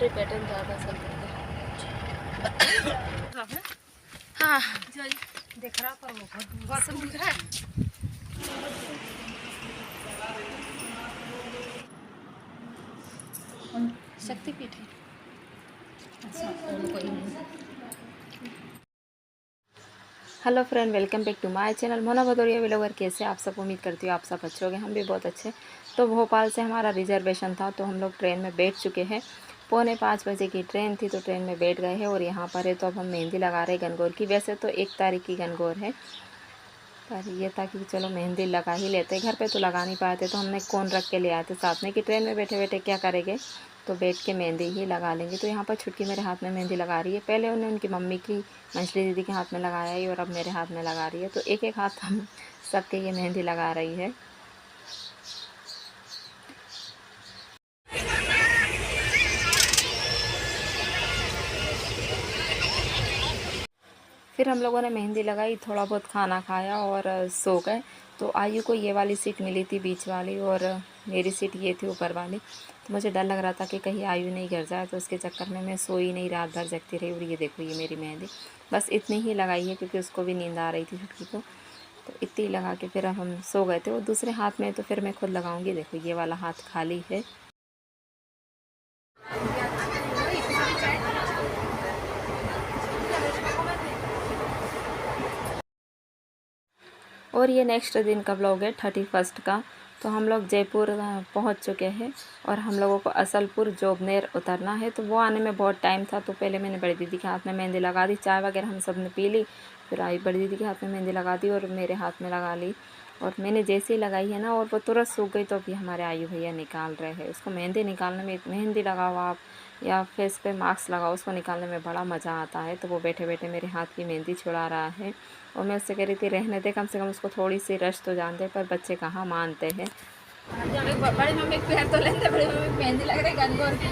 Jewellery pattern ज़्यादा चलते हैं। हाँ दिख रहा पर वो बहुत सब दिख रहा है। शक्तिपीठ है। Hello friend, welcome back to my channel Mona Bhadauria vlogger. कैसे आप सब? उम्मीद करती हूँ आप सब अच्छे होंगे, हम भी बहुत अच्छे। तो भोपाल से हमारा रिजर्वेशन था तो हम लोग ट्रेन में बैठ चुके हैं। 4:45 बजे की ट्रेन थी तो ट्रेन में बैठ गए हैं और यहाँ पर है तो अब हम मेहंदी लगा रहे हैं गनगौर की। वैसे तो 1 तारीख की गनगौर है, पर ये था कि चलो मेहंदी लगा ही लेते। घर पे तो लगा नहीं पाए थे तो हमने कोन रख के ले आए थे साथ में कि ट्रेन में बैठे बैठे क्या करेंगे, तो बैठ के मेहंदी ही लगा लेंगे। तो यहाँ पर छुटकी मेरे हाथ में मेहंदी लगा रही है। पहले उन्हें उनकी मम्मी की मंजली दीदी के हाथ में लगाया है और अब मेरे हाथ में लगा रही है। तो एक एक हाथ हम सबके ये मेहंदी लगा रही है। फिर हम लोगों ने मेहंदी लगाई, थोड़ा बहुत खाना खाया और सो गए। तो आयु को ये वाली सीट मिली थी बीच वाली और मेरी सीट ये थी ऊपर वाली। तो मुझे डर लग रहा था कि कहीं आयु नहीं गिर जाए, तो उसके चक्कर में मैं सोई नहीं, रात भर जगती रही। और ये देखो, ये मेरी मेहंदी बस इतनी ही लगाई है क्योंकि उसको भी नींद आ रही थी छुटकी को। तो इतनी लगा के फिर अब हम सो गए थे। और दूसरे हाथ में तो फिर मैं खुद लगाऊंगी। देखो ये वाला हाथ खाली है। और ये नेक्स्ट दिन का ब्लॉग है 31 का। तो हम लोग जयपुर पहुंच चुके हैं और हम लोगों को असलपुर जोबनेर उतरना है। तो वो आने में बहुत टाइम था तो पहले मैंने बड़ी दीदी के हाथ में मेहंदी लगा दी। चाय वगैरह हम सब ने पी ली, फिर आई बड़ी दीदी के हाथ में मेहंदी लगा दी और मेरे हाथ में लगा ली। और मैंने जैसे ही लगाई है ना और वो तुरंत सूख गई, तो अभी हमारे आयु भैया निकाल रहे हैं उसको। मेहंदी निकालने में, मेहंदी लगाओ आप या फेस पे मास्क लगाओ, उसको निकालने में बड़ा मज़ा आता है। तो वो बैठे बैठे मेरे हाथ की मेहंदी छुड़ा रहा है और मैं उससे कह रही थी रहने दे, कम से कम उसको थोड़ी सी रश तो जान दे, पर बच्चे कहाँ मानते हैं। बड़ी मम्मी पैर तो लेते, बड़ी मम्मी मेहंदी लग रही गनगौर की।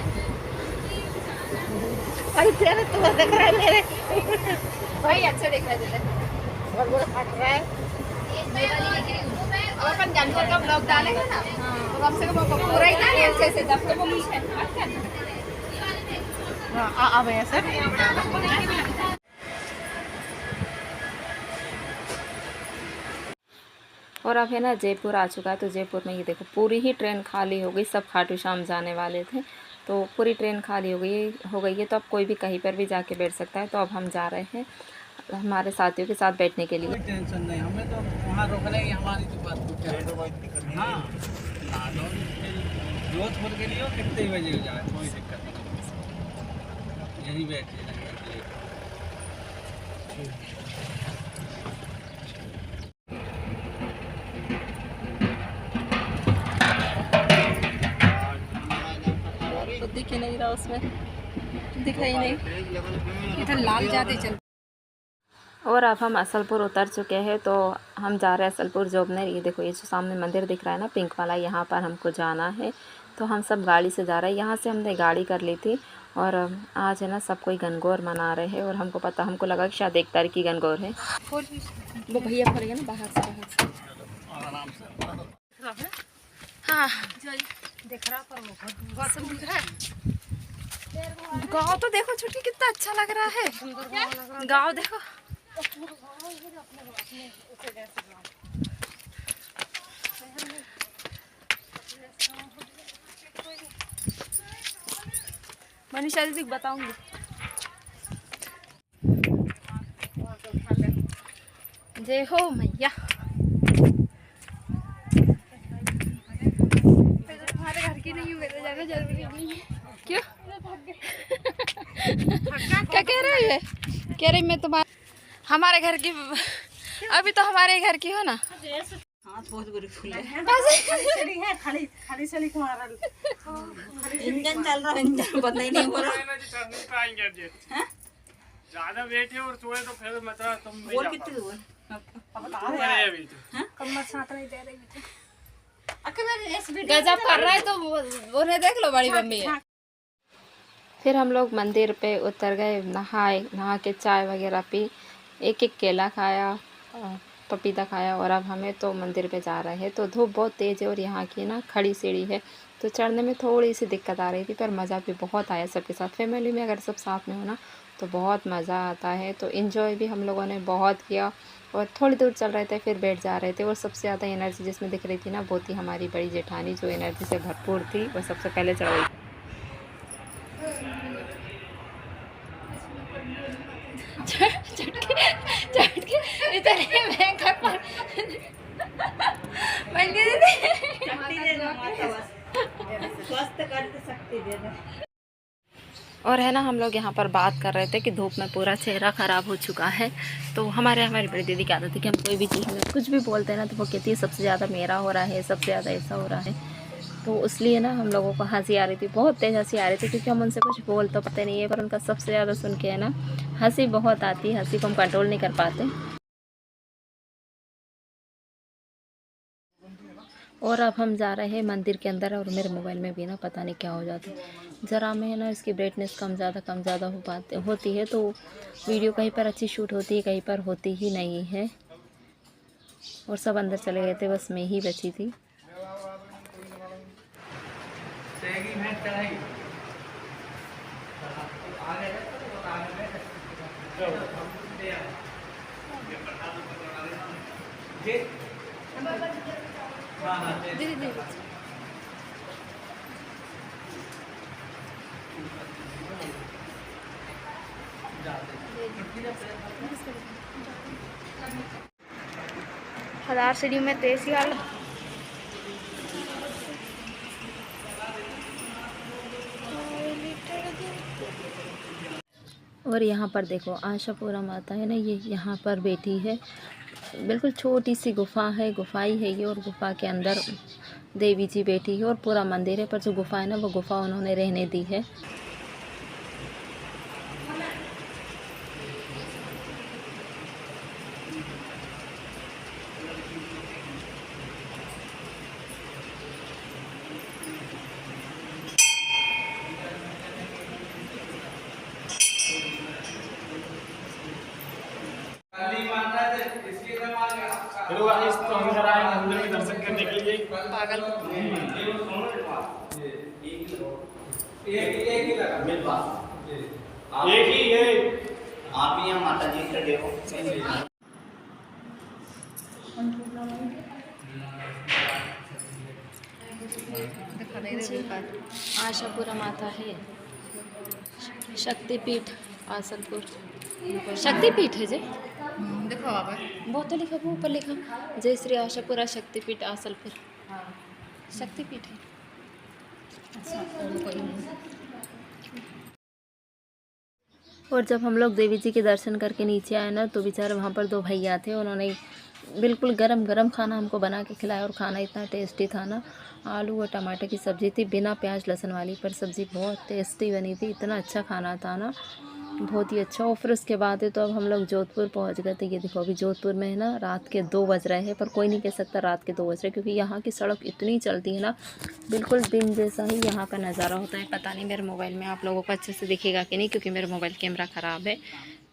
अरे तेरे तो दिख रहा है मेरे भाई, अच्छे दिख रहे थे और वो फट रहा है। अब अपन गनगौर का ब्लॉग डालेंगे ना तो कम से कम वो पूरा ही डालें अच्छे से, जब तो वो पीछे अब ऐसे। और अब है ना जयपुर आ चुका है। तो जयपुर में ये देखो पूरी ही ट्रेन खाली हो गई, सब खाटू श्याम जाने वाले थे तो पूरी ट्रेन खाली हो गई है। तो अब कोई भी कहीं पर भी जाके बैठ सकता है। तो अब हम जा रहे हैं हमारे साथियों के साथ बैठने के लिए। कोई टेंशन नहीं, हमें तो वहाँ रोकने की हमारी तो बात कुछ है। हाँ, जोधपुर के लिए कितने बजे जाए कोई दिक्कत नहीं, यहीं बैठे तो दिख ही नहीं रहा, उसमें दिख ही नहीं, इधर लाल ज्यादा चल। और अब हम असलपुर उतर चुके हैं। तो हम जा रहे हैं असलपुर जोबनेर। ये देखो, ये जो सामने मंदिर दिख रहा है ना पिंक वाला, यहाँ पर हमको जाना है। तो हम सब गाड़ी से जा रहे हैं। यहाँ से हमने गाड़ी कर ली थी और आज है ना सब कोई गनगौर मना रहे हैं। और हमको लगा कि शायद 1 तारीख की गनगौर है। वो भैया पड़ेगा ना बाहर से। हाँ दिख रहा पर वो बहुत सब दिख रहा है। गाँव तो देखो छुट्टी कितना अच्छा लग रहा है। गाँव देखो, मनीषा दीदी को बताऊंगी। जय हो मैया। हमारे घर की नहीं हुए तो ज़्यादा जरूरी नहीं है। क्यों? क्या कह रही है? कह रही मैं तुम्हारे हमारे घर की, अभी तो हमारे घर की हो ना। हाँ बहुत बुरी फूल है। खाली चली कुमार इंजन चल रहा है, इंजन बंद ही नहीं हो रहा। ज्यादा बैठे और सोए तो फिर मतलब तुम भी बोल कितने दूर अभी तो कमर साथ नहीं दे रही थी। गजब कर रहा है तो उन्हें देख लो, बड़ी मम्मी है। फिर हम लोग मंदिर पे उतर गए, नहा के चाय वगैरह पी, एक एक केला खाया, पपीता खाया और अब हमें तो मंदिर पे जा रहे हैं। तो धूप बहुत तेज़ है और यहाँ की ना खड़ी सीढ़ी है, तो चढ़ने में थोड़ी सी दिक्कत आ रही थी, पर मज़ा भी बहुत आया सबके साथ। फैमिली में अगर सब साथ में हो ना तो बहुत मज़ा आता है। तो इन्जॉय भी हम लोगों ने बहुत किया और थोड़ी दूर चल रहे थे फिर बैठ जा रहे थे। और सबसे ज़्यादा एनर्जी जिसमें दिख रही थी ना वो थी हमारी बड़ी जेठानी, जो एनर्जी से भरपूर थी, वो सबसे पहले चढ़ गई। इतने महंगा पर मंदिर स्वस्थ कर सकती दे। और है ना, हम लोग यहाँ पर बात कर रहे थे कि धूप में पूरा चेहरा ख़राब हो चुका है। तो हमारी बड़ी दीदी कहते थे कि हम कोई भी चीज़ में कुछ भी बोलते हैं ना तो वो कहती है सबसे ज़्यादा मेरा हो रहा है, सबसे ज़्यादा ऐसा हो रहा है। तो इसलिए ना हम लोगों को हंसी आ रही थी, बहुत तेज़ हंसी आ रही थी, क्योंकि हम उनसे कुछ बोल तो पाते नहीं है, पर उनका सबसे ज़्यादा सुन के है ना हंसी बहुत आती है, हंसी को हम कंट्रोल नहीं कर पाते। और अब हम जा रहे हैं मंदिर के अंदर, और मेरे मोबाइल में भी ना पता नहीं क्या हो जाता है, ज़रा में है ना इसकी ब्राइटनेस कम ज़्यादा होती है, तो वीडियो कहीं पर अच्छी शूट होती है, कहीं पर होती ही नहीं है। और सब अंदर चले गए थे, बस मैं ही बची थी। हजार सीढ़ी में तेजी वाला और यहाँ पर देखो आशापुरा माता है ना, ये यहाँ पर बैठी है। बिल्कुल छोटी सी गुफा है, गुफाई है ये, और गुफा के अंदर देवी जी बैठी है और पूरा मंदिर है, पर जो गुफा है ना वो गुफा उन्होंने रहने दी है। तो हम इधर आए मंदिर में दर्शन करने के लिए। पागल एक ही है, आप ही यहाँ माता जी खड़े हो। आशापुरा माता है, शक्तिपीठ आसलपुर, शक्तिपीठ है जी। देखो बाबा वो तो लिखा, वो ऊपर लिखा जय श्री आशापुरा शक्तिपीठ आसलपुर, शक्तिपीठ है। और जब हम लोग देवी जी के दर्शन करके नीचे आए ना, तो बेचारे वहाँ पर दो भैया थे, उन्होंने बिल्कुल गरम गरम खाना हमको बना के खिलाया, और खाना इतना टेस्टी था ना। आलू और टमाटर की सब्ज़ी थी, बिना प्याज लहसुन वाली, पर सब्ज़ी बहुत टेस्टी बनी थी, इतना अच्छा खाना था ना, बहुत ही अच्छा। और फिर उसके बाद है तो अब हम लोग जोधपुर पहुंच गए थे। ये देखो अभी जोधपुर में है ना रात के 2 बज रहे हैं, पर कोई नहीं कह सकता रात के 2 बज रहे, क्योंकि यहाँ की सड़क इतनी चलती है ना, बिल्कुल दिन जैसा ही यहाँ का नज़ारा होता है। पता नहीं मेरे मोबाइल में आप लोगों को अच्छे से दिखेगा कि नहीं, क्योंकि मेरा मोबाइल कैमरा ख़राब है।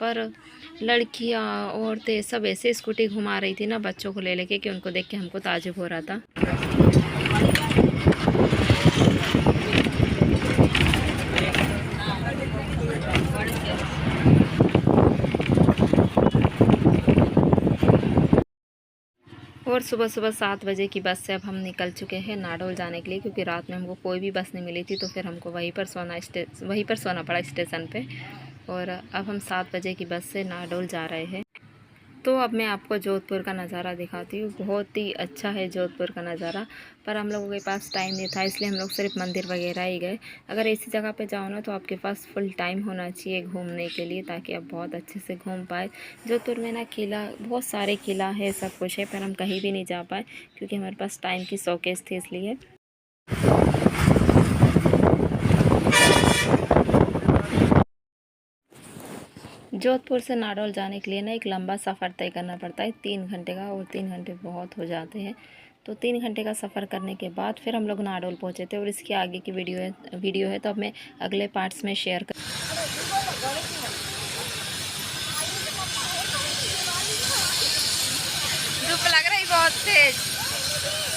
पर लड़कियाँ औरतें सब ऐसे स्कूटी घुमा रही थी ना बच्चों को ले लेके, कि उनको देख के हमको ताजुब हो रहा था। और सुबह सुबह 7 बजे की बस से अब हम निकल चुके हैं नाडोल जाने के लिए, क्योंकि रात में हमको कोई भी बस नहीं मिली थी, तो फिर हमको वहीं पर सोना पड़ा स्टेशन पे। और अब हम 7 बजे की बस से नाडोल जा रहे हैं। तो अब मैं आपको जोधपुर का नज़ारा दिखाती हूँ। बहुत ही अच्छा है जोधपुर का नज़ारा, पर हम लोगों के पास टाइम नहीं था, इसलिए हम लोग सिर्फ मंदिर वगैरह ही गए। अगर ऐसी जगह पे जाओ ना तो आपके पास फुल टाइम होना चाहिए घूमने के लिए, ताकि आप बहुत अच्छे से घूम पाए। जोधपुर में ना किला, बहुत सारे किला है, सब कुछ है, पर हम कहीं भी नहीं जा पाए क्योंकि हमारे पास टाइम की शॉर्टेज थी, इसलिए। जोधपुर से नाडोल जाने के लिए ना एक लंबा सफ़र तय करना पड़ता है 3 घंटे का, और 3 घंटे बहुत हो जाते हैं। तो 3 घंटे का सफ़र करने के बाद फिर हम लोग नाडोल पहुँचे थे, और इसके आगे की वीडियो है तो अब मैं अगले पार्ट्स में शेयर कर। बहुत तेज।